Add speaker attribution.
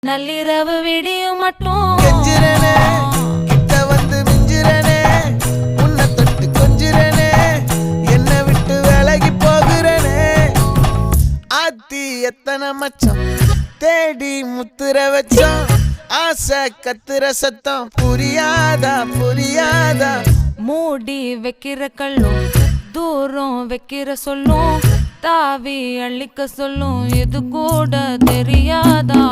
Speaker 1: நள்ளிரவு விடியும் மட்டும்
Speaker 2: கெஞ்சிரனே கிட்ட வந்து மிஞ்சிரனே உன்னை தொட்டு கொஞ்சிரனே என்ன விட்டு விலகி போகிறனே ஆத்தி எத்தனை மச்சம் தேடி முத்துற வச்சோம் ஆசை கத்துற சத்தம் புரியாதா புரியாதா
Speaker 1: மூடி வைக்கிற கல்லும் தூரம் வைக்கிற சொல்லும் தாவி அள்ளிக்க சொல்லும் இது கூட தெரியாதா